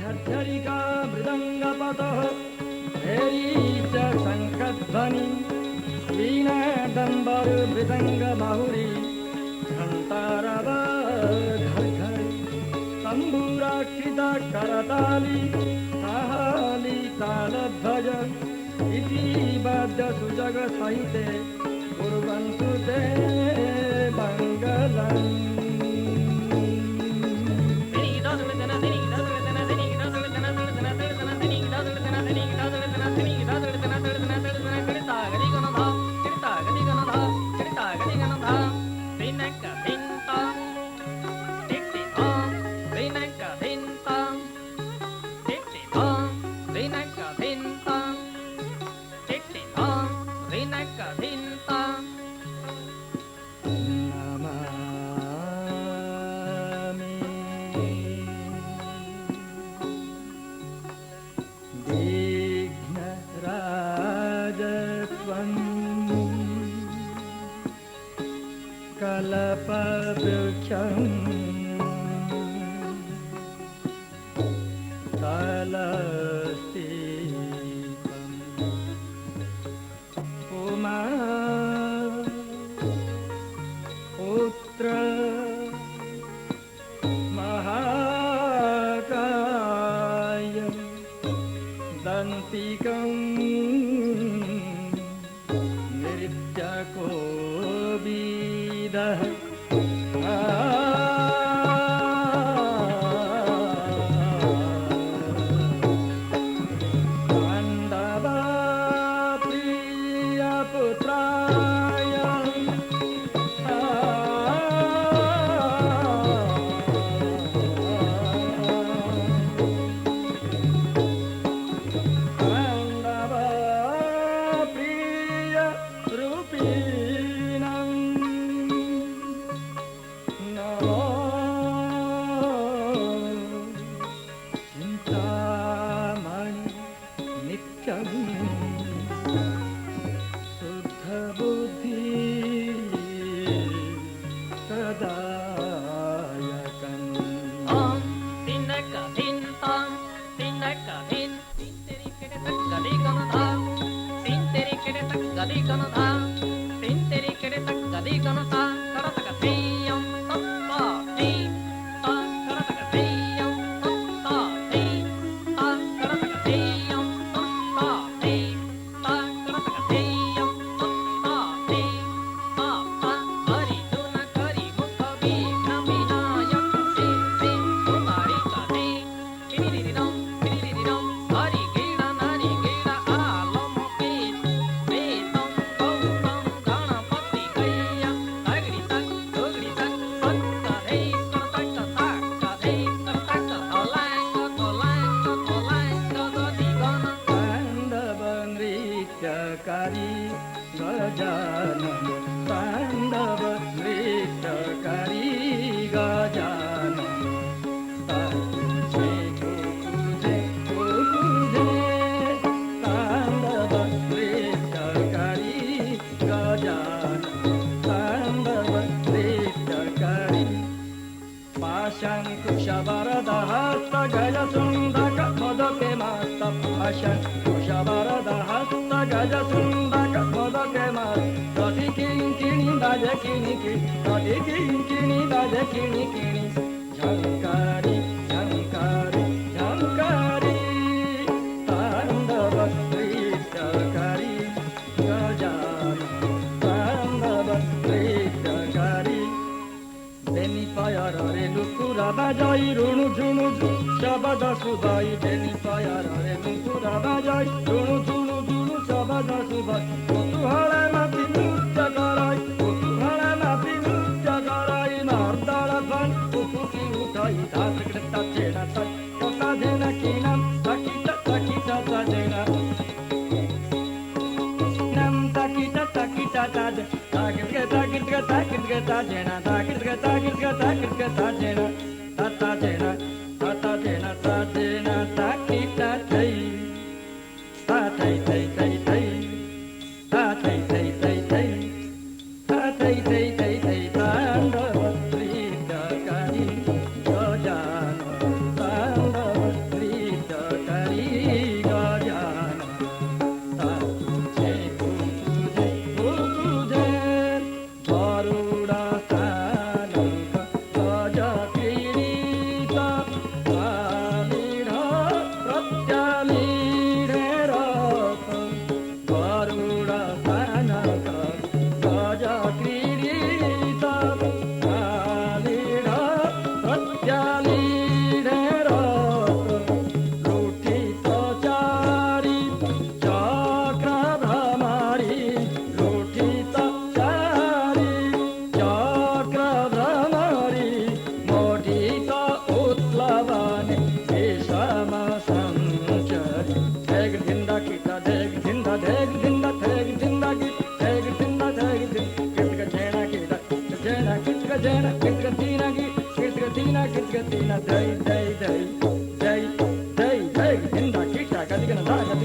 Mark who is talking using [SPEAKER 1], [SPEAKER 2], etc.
[SPEAKER 1] झर्झरिका मृदङ्गपतः भेरी च शङ्खध्वनि वीणा डम्बर मृदङ्ग बहुरी घण्टारव घर घर तम्बूराक्षिता करताली ताली तालध्वज इति वाद्य सुजग सहिते कुर्वन्तु ते मङ्गलम् कलपवृक्षं तलस्तीपं उमा पुत्र महाकाय दन्तिकं नृत्यकोविदः गजानन तांडव नृत्यकारी गजानन तुझे तांडव नृत्यकारी गजानन तांडव नृत्यकारी पाशङ्कुशवरदहस्त गजसुन्दक मोदके मास्त पाशङ्कुशवरदहस्त गजसुन्दक मोदके मास्त तति किङ्किणी बाज किणिकिणि तति किङ्किणी बाज किणिकिणि झङ्कारी झङ्कारी झङ्कारी ताण्डव नृत्यकारी गजानन ताण्डव नृत्यकारी बेनी पायर रे लुकुरा बाजाई रुणु झुणु शबद सुबाई बेनी पायर रे लुकुरा बाजाई रुणु झुणु झुणु शबद सुबाई कुतूहल माती नृत्य कराई कुतूहल माती नृत्य कराई मार्दळ फन कुकुकी उठाई धात कृता चेडा साई कथा देना किनाम ताकिता ताकिता ताजेना nam takita takita taj takita takita takita tajena takita takita takita tajena tatajena tatajena tajena takita tai tatai tai tai tai tatai tai tai tai tatai tai tai tai pandava trika kari goja ದಿನ ದೈ ದೈ ದೈ ದೈ ದೈ ದೈ ದಿಂದ ಕಿಟ ಗದಿಗನ ದಾಗ